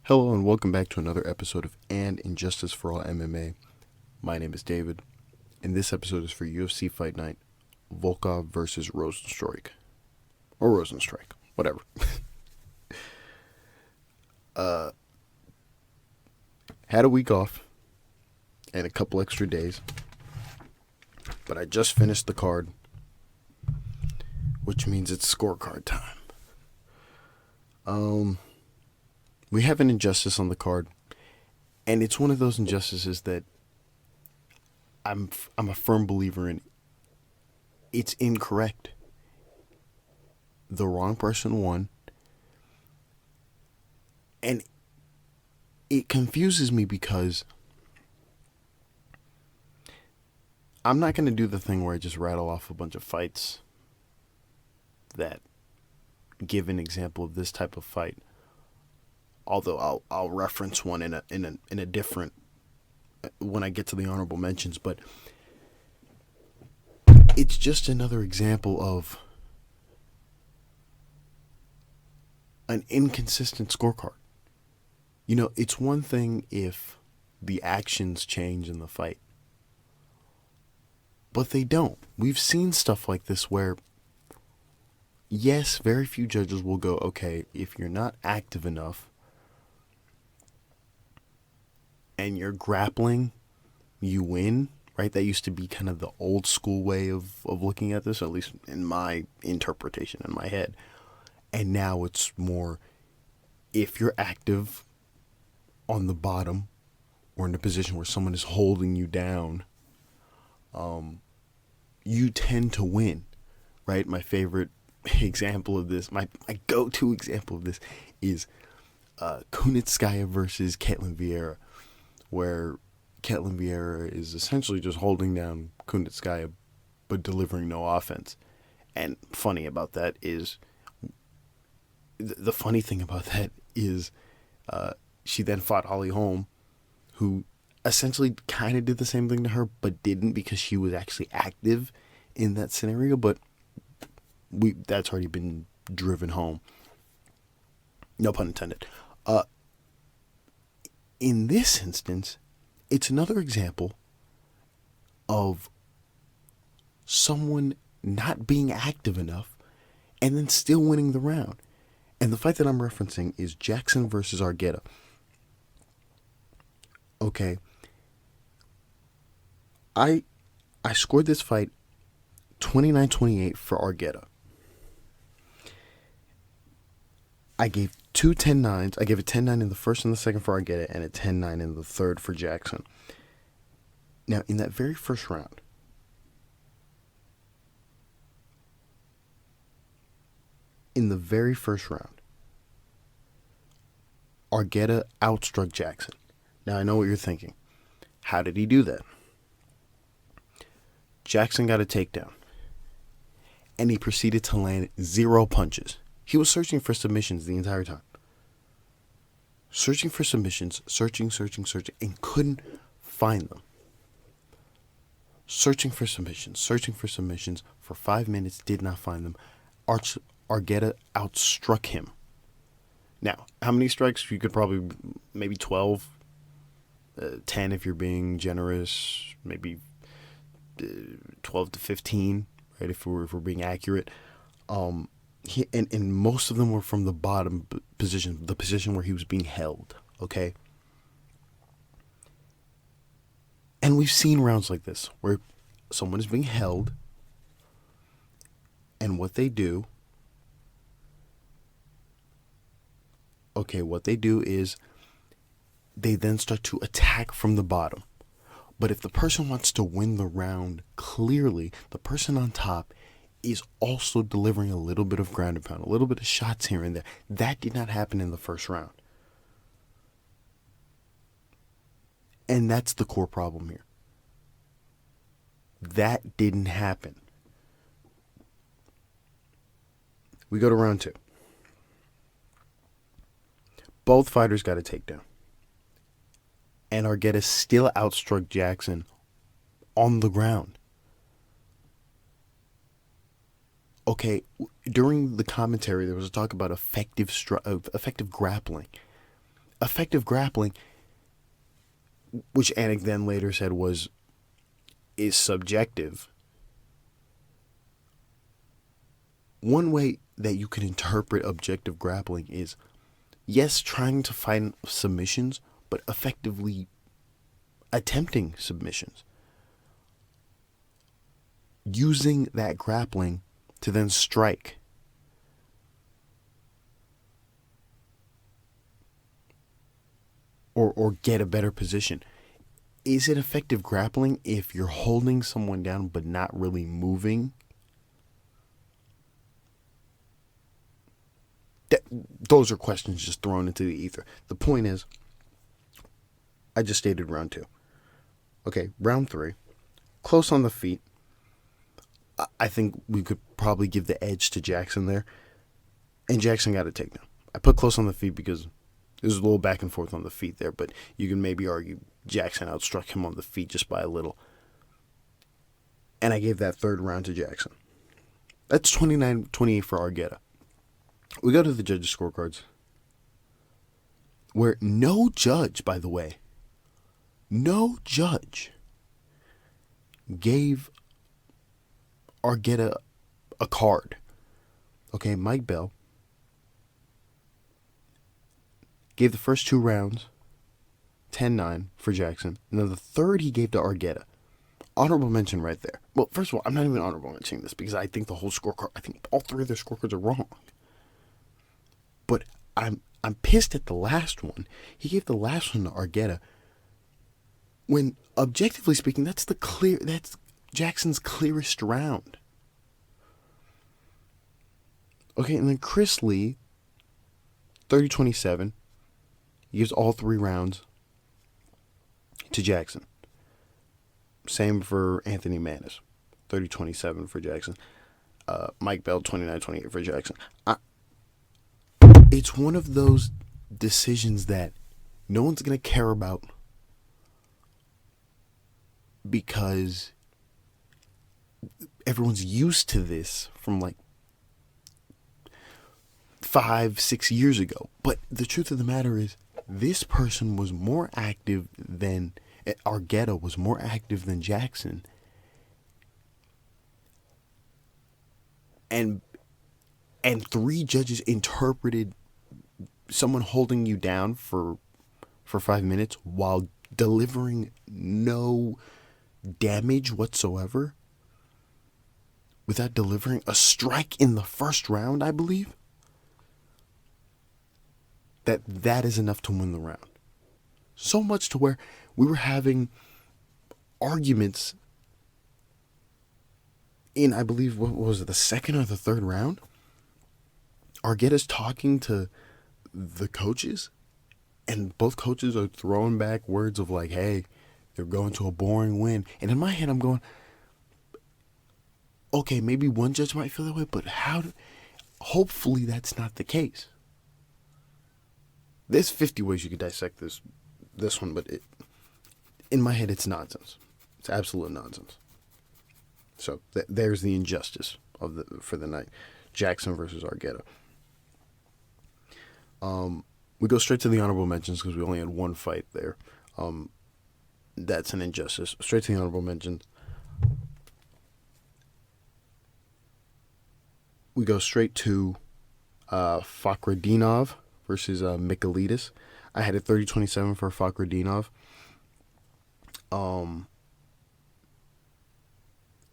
Hello and welcome back to another episode of Injustice For All MMA. My name is David, and this episode is for UFC Fight Night, Volkov versus Rozenstruik. Or Rozenstruik, whatever. Had a week off, and a couple extra days, but I just finished the card, which means it's scorecard time. We have an injustice on the card, and it's one of those injustices that I'm a firm believer in. It's incorrect. The wrong person won, and it confuses me because I'm not going to do the thing where I just rattle off a bunch of fights that give an example of this type of fight. Although I'll reference one in a different when I get to the honorable mentions, but it's just another example of an inconsistent scorecard. You know, it's one thing if the actions change in the fight, but they don't. We've seen stuff like this where, yes, very few judges will go, okay, if you're not active enough and you're grappling, you win, right? That used to be kind of the old school way of looking at this, at least in my interpretation, in my head. And now it's more, if you're active on the bottom or in a position where someone is holding you down, you tend to win, right? My favorite example of this, my go-to example of this is Kunitskaya versus Caitlyn Vieira, where Caitlyn Vieira is essentially just holding down Kunitskaya but delivering no offense. And funny about that is, the funny thing about that is she then fought Holly Holm, who essentially kind of did the same thing to her but didn't because she was actually active in that scenario, but that's already been driven home. No pun intended. In this instance, it's another example of someone not being active enough and then still winning the round. And the fight that I'm referencing is Jackson versus Argueta. Okay. I scored this fight 29-28 for Argueta. I gave two 10-9s. I gave a 10-9 in the first and the second for Argueta and a 10-9 in the third for Jackson. Now, in that very first round, Argueta outstruck Jackson. Now, I know what you're thinking. How did he do that? Jackson got a takedown, and he proceeded to land 0 punches. He was searching for submissions the entire time. Searching for submissions, searching, and couldn't find them. Searching for submissions for 5 minutes, did not find them. Argueta outstruck him. Now, how many strikes? You could probably, maybe 12, 10 if you're being generous, maybe 12 to 15, right, if we're being accurate. And most of them were from the bottom position, the position where he was being held, okay? And we've seen rounds like this where someone is being held, and what they do is they then start to attack from the bottom. But if the person wants to win the round clearly, the person on top is also delivering a little bit of ground and pound, a little bit of shots here and there. That did not happen in the first round. And that's the core problem here. That didn't happen. We go to round 2. Both fighters got a takedown. And Argueta still outstruck Jackson on the ground. Okay, during the commentary, there was a talk about effective grappling. effective grappling, which Anik then later said is subjective. One way that you can interpret objective grappling is, yes, trying to find submissions, but effectively attempting submissions. Using that grappling to then strike. Or get a better position. Is it effective grappling if you're holding someone down but not really moving? Those are questions just thrown into the ether. The point is, I just stated round 2. Okay, round 3. Close on the feet. I think we could probably give the edge to Jackson there. And Jackson got a takedown. I put close on the feet because there's a little back and forth on the feet there, but you can maybe argue Jackson outstruck him on the feet just by a little. And I gave that third round to Jackson. That's 29-28 for Argueta. We go to the judges' scorecards, where no judge, by the way, no judge gave Argueta a card. Okay, Mike Bell gave the first 2 rounds 10-9 for Jackson, and then the third he gave to Argueta. Honorable mention right there. Well, first of all, I'm not even honorable mentioning this because I think the whole scorecard, I think all 3 of their scorecards are wrong. But I'm pissed at the last one. He gave the last one to Argueta, when objectively speaking, that's Jackson's clearest round. Okay, and then Chris Lee, 30-27. He gives all 3 rounds to Jackson. Same for Anthony Manis, 30-27 for Jackson. Mike Bell, 29-28 for Jackson. It's one of those decisions that no one's going to care about because everyone's used to this from like 5-6 years ago. But the truth of the matter is, this person was more active than Argueta was more active than Jackson, and 3 judges interpreted someone holding you down for 5 minutes while delivering no damage whatsoever, without delivering a strike in the first round, I believe. That is enough to win the round. So much to where we were having arguments in, I believe, what was it, the second or the third round? Argueta's talking to the coaches, and both coaches are throwing back words of like, hey, they're going to a boring win. And in my head, I'm going, okay, maybe one judge might feel that way, but hopefully that's not the case. There's 50 ways you could dissect this one, but in my head, it's nonsense. It's absolute nonsense. So there's the injustice for the night. Jackson versus Argueta. We go straight to the honorable mentions because we only had one fight there. That's an injustice. Straight to the honorable mentions. We go straight to Fakhretdinov versus Michailidis. I had a 30-27 for Fakhretdinov.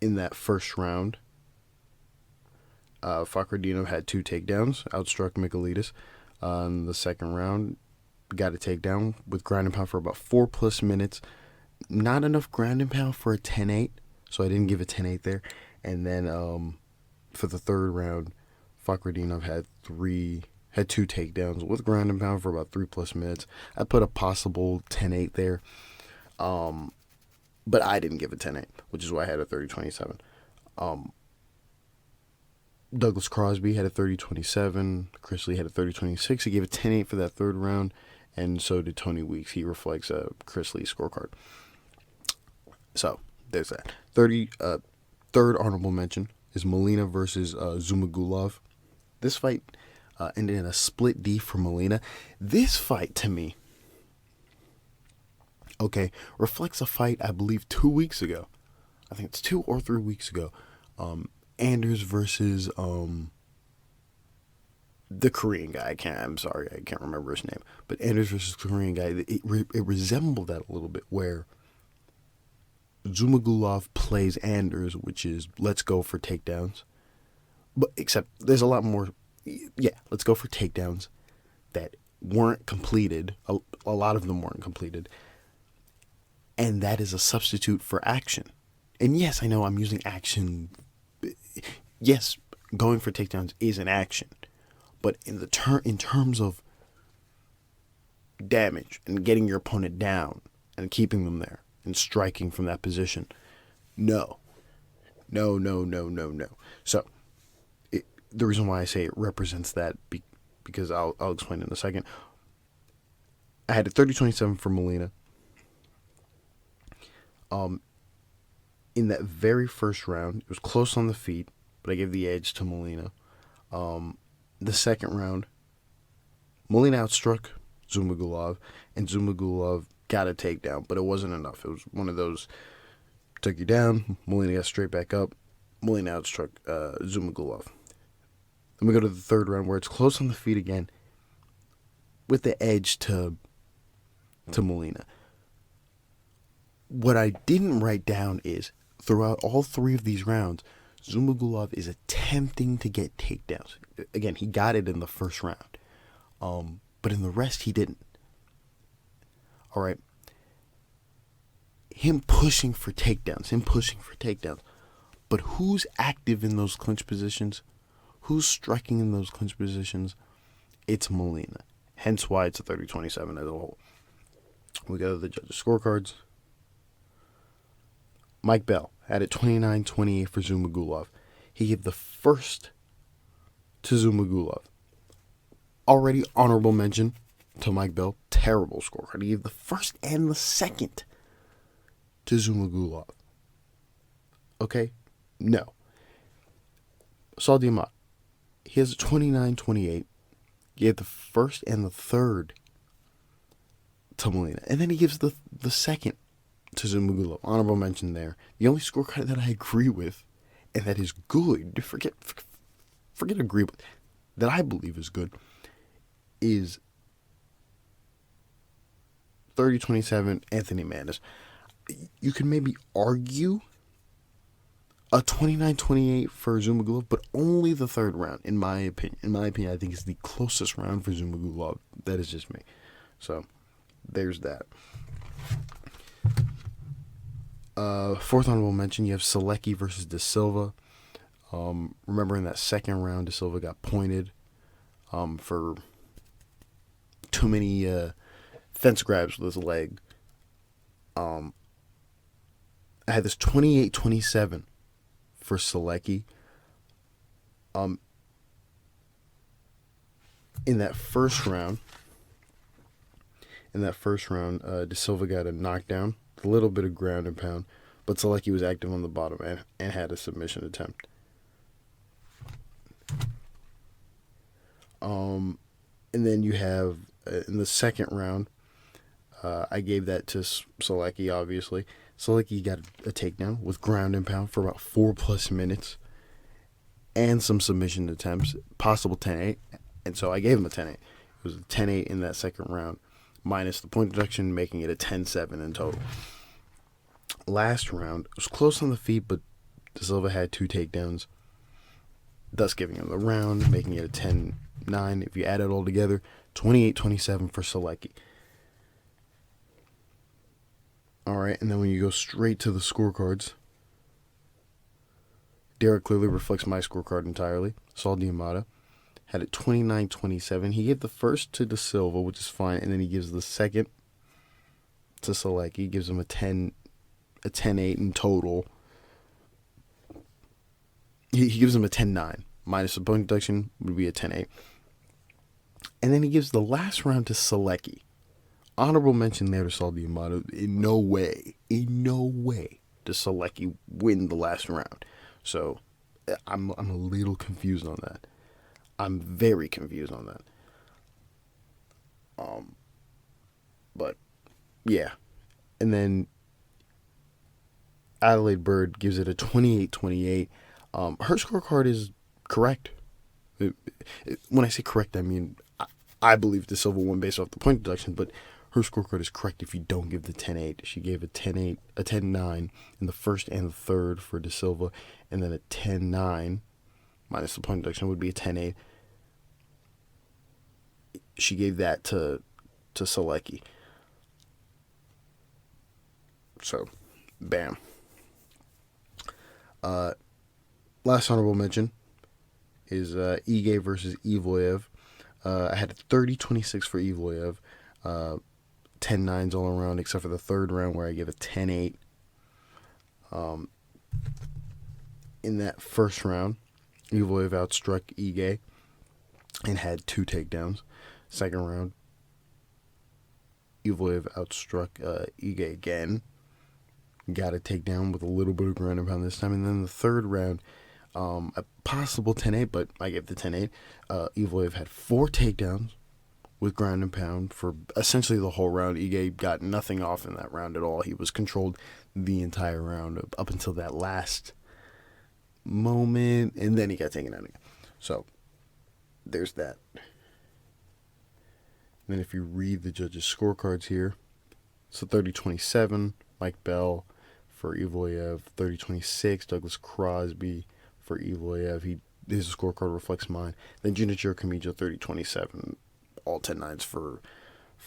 In that first round, Fakhretdinov had 2 takedowns, outstruck Michailidis. In the second round, got a takedown with ground and pound for about 4+ minutes. Not enough ground and pound for a 10-8, so I didn't give a 10-8 there. And then for the third round, Fakhretdinov had 2 takedowns with ground and pound for about 3+ minutes. I put a possible 10-8 there, but I didn't give a 10-8, which is why I had a 30-27. Douglas Crosby had a 30-27. Chris Lee had a 30-26. He gave a 10-8 for that third round, and so did Tony Weeks. He reflects Chris Lee's scorecard. So there's that. Third honorable mention is Molina versus Zuma Gulov. This fight, ended in a split D for Molina. This fight, to me, reflects a fight I believe 2 weeks ago. I think it's 2 or 3 weeks ago. Anders versus the Korean guy. I can't remember his name. But Anders versus the Korean guy, it resembled that a little bit, where Zuma Gulov plays Anders, which is let's go for takedowns. But except there's a lot more. Yeah, let's go for takedowns that weren't completed. A lot of them weren't completed. And that is a substitute for action. And yes, I know I'm using action. Yes, going for takedowns is an action. But in terms of damage and getting your opponent down and keeping them there and striking from that position, no. So, the reason why I say it represents that, because I'll explain in a second. I had a 30-27 for Molina. In that very first round, it was close on the feet, but I gave the edge to Molina. The second round, Molina outstruck Zuma Gulov, and Zuma Gulov got a takedown, but it wasn't enough. It was one of those, took you down, Molina got straight back up, Molina outstruck Zuma Gulov. Then we go to the third round, where it's close on the feet again, with the edge to Molina. What I didn't write down is, throughout all 3 of these rounds, Zuma Gulov is attempting to get takedowns. Again, he got it in the first round. But in the rest, he didn't. All right. Him pushing for takedowns. But who's active in those clinch positions? Who's striking in those clinch positions? It's Molina. Hence why it's a 30-27 as a whole. We go to the judges' scorecards. Mike Bell had it 29-28 for Zuma Gulov. He gave the first to Zuma Gulov. Already honorable mention to Mike Bell. Terrible scorecard. He gave the first and the second to Zuma Gulov. Okay? No. Saul Diamant. He has a 29-28. He gave the first and the third to Molina. And then he gives the second to Zuma Gulov. Honorable mention there. The only scorecard that I agree with, and that is good, forget agree with, that I believe is good, is 30-27 Anthony Manis. You can maybe argue a 29-28 for Zuma Gulov, but only the third round, in my opinion. In my opinion, I think it's the closest round for Zuma Gulov. That is just me. So, there's that. Fourth honorable mention, you have Soleki versus Da Silva. Remember in that second round, Da Silva got pointed for too many fence grabs with his leg. I had this 28-27 for Soleki. In that first round, Da Silva got a knockdown, a little bit of ground and pound, but Soleki was active on the bottom and had a submission attempt. And then you have, in the second round, I gave that to Soleki, obviously. Soleki got a takedown with ground and pound for about 4+ minutes and some submission attempts, possible 10-8. And so I gave him a 10-8. It was a 10-8 in that second round, minus the point deduction, making it a 10-7 in total. Last round, it was close on the feet, but Da Silva had 2 takedowns, thus giving him the round, making it a 10-9. If you add it all together, 28-27 for Soleki. All right, and then when you go straight to the scorecards, Derek clearly reflects my scorecard entirely. Saul Diamata had it 29-27. He gave the first to Da Silva, which is fine, and then he gives the second to Soleki. He gives him a 10-8 in total. He gives him a 10-9. Minus the point deduction would be a 10-8. And then he gives the last round to Soleki. Honorable mention there to Saul Diamata. In no way does Soleki win the last round. So I'm a little confused on that. I'm very confused on that. But yeah. And then Adelaide Bird gives it a 28-28. Her scorecard is correct. When I say correct, I mean I believe Da Silva won based off the point deduction, but her scorecard is correct if you don't give the 10-8. She gave a 10-8, a 10-9 in the first and the third for Da Silva, and then a 10-9 minus the point deduction would be a 10-8. She gave that to Soleki. So, bam. Last honorable mention is Ige versus Evloev. I had a 30-26 for Evloev. 10-9s all around, except for the third round where I gave a 10-8. In that first round, Evloev outstruck Ige and had 2 takedowns. Second round, Evloev outstruck Ige again. Got a takedown with a little bit of ground and pound this time. And then the third round, a possible 10-8, but I gave the 10-8. Evloev had 4 takedowns with ground and pound for essentially the whole round. Ige got nothing off in that round at all. He was controlled the entire round up until that last moment, and then he got taken out again. So, there's that. And then if you read the judges' scorecards here, it's a 30-27, Mike Bell for Evloev, 30-26, Douglas Crosby for Evloev. His scorecard reflects mine. Then Junichiro Kamijo, 30-27, all 10-9s for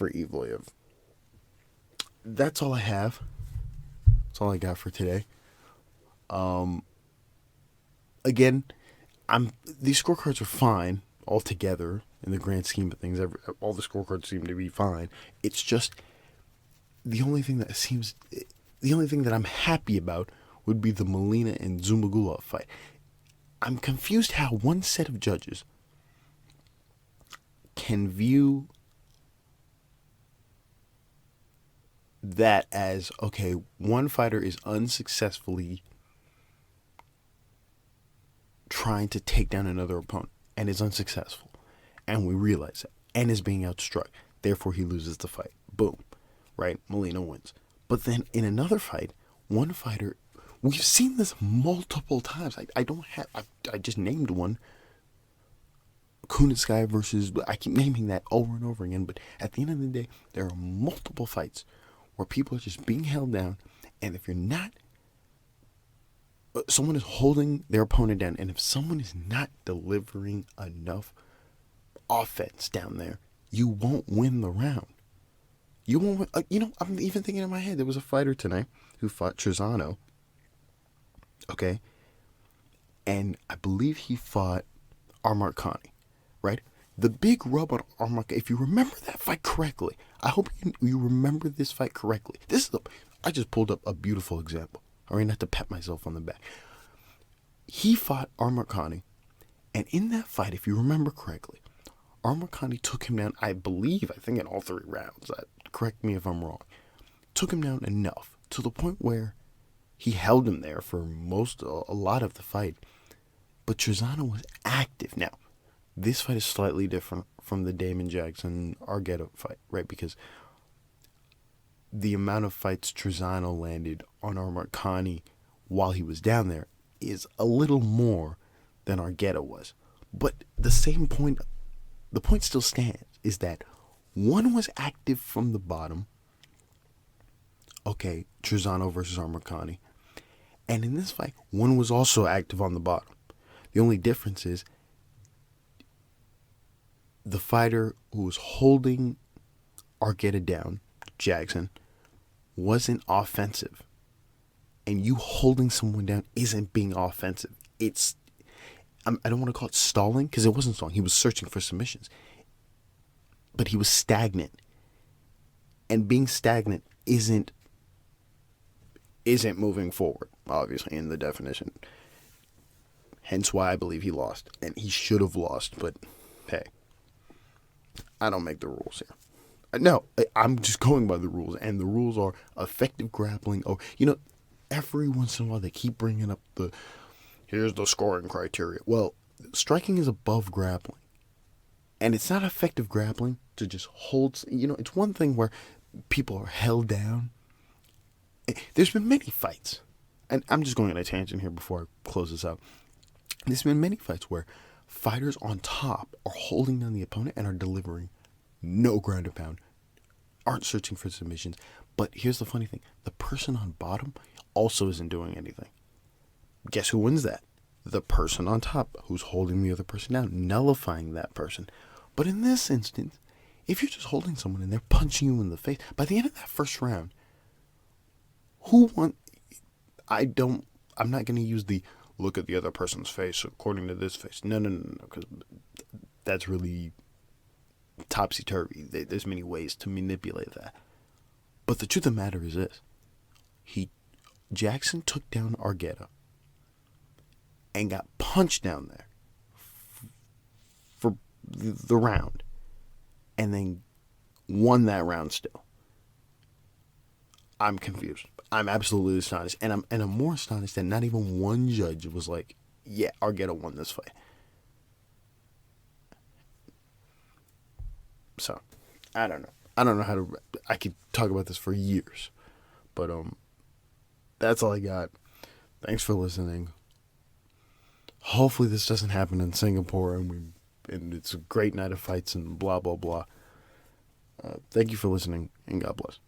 Evloev. That's all I have. That's all I got for today. Again, these scorecards are fine altogether in the grand scheme of things. All the scorecards seem to be fine. It's just the only thing that I'm happy about would be the Molina and Zuma Gulov fight. I'm confused how one set of judges can view that as, okay, one fighter is unsuccessfully trying to take down another opponent and is unsuccessful, and we realize that, and is being outstruck, therefore he loses the fight. Boom. Right? Molina wins. But then in another fight, one fighter, we've seen this multiple times. I just named one. Kunitskaya versus, I keep naming that over and over again, but at the end of the day, there are multiple fights where people are just being held down, and if you're not, someone is holding their opponent down, and if someone is not delivering enough offense down there, you won't win the round. You won't win. I'm even thinking in my head, there was a fighter tonight who fought Trizano, okay, and I believe he fought Armarkani. Right? The big rub on Armarkani, if you remember that fight correctly, I hope you remember this fight correctly. I just pulled up a beautiful example. All right, not to pat myself on the back. He fought Armarkani, and in that fight, if you remember correctly, Armarkani took him down, I think in all 3 rounds. Correct me if I'm wrong. Took him down enough to the point where he held him there for a lot of the fight. But Trizano was active. Now, this fight is slightly different from the Damon Jackson Argueta fight, right? Because the amount of fights Trizano landed on Armarkani while he was down there is a little more than Argueta was. But the point still stands, is that one was active from the bottom. Okay, Trizano versus Armarkani. And in this fight, one was also active on the bottom. The only difference is the fighter who was holding Argueta down, Jackson, wasn't offensive. And you holding someone down isn't being offensive. I don't want to call it stalling, because it wasn't stalling. He was searching for submissions. But he was stagnant. And being stagnant isn't moving forward, obviously, in the definition. Hence why I believe he lost. And he should have lost, but hey, I don't make the rules here. No, I'm just going by the rules, and the rules are effective grappling. Or, every once in a while they keep bringing up here's the scoring criteria. Well, striking is above grappling. And it's not effective grappling to just hold. It's one thing where people are held down. There's been many fights, and I'm just going on a tangent here before I close this out. There's been many fights where fighters on top are holding down the opponent and are delivering no ground and pound, aren't searching for submissions. But here's the funny thing. The person on bottom also isn't doing anything. Guess who wins that? The person on top, who's holding the other person down, nullifying that person. But in this instance, if you're just holding someone and they're punching you in the face, by the end of that first round, who won? I'm not going to use the look at the other person's face according to this face. No, because that's really topsy-turvy. There's many ways to manipulate that. But the truth of the matter is this. Jackson took down Argueta and got punched down there for the round and then won that round still. I'm confused. I'm absolutely astonished. And I'm more astonished that not even one judge was like, yeah, Argueta won this fight. So, I don't know. I don't know how to... I could talk about this for years. But, that's all I got. Thanks for listening. Hopefully this doesn't happen in Singapore and it's a great night of fights and blah, blah, blah. Thank you for listening, and God bless.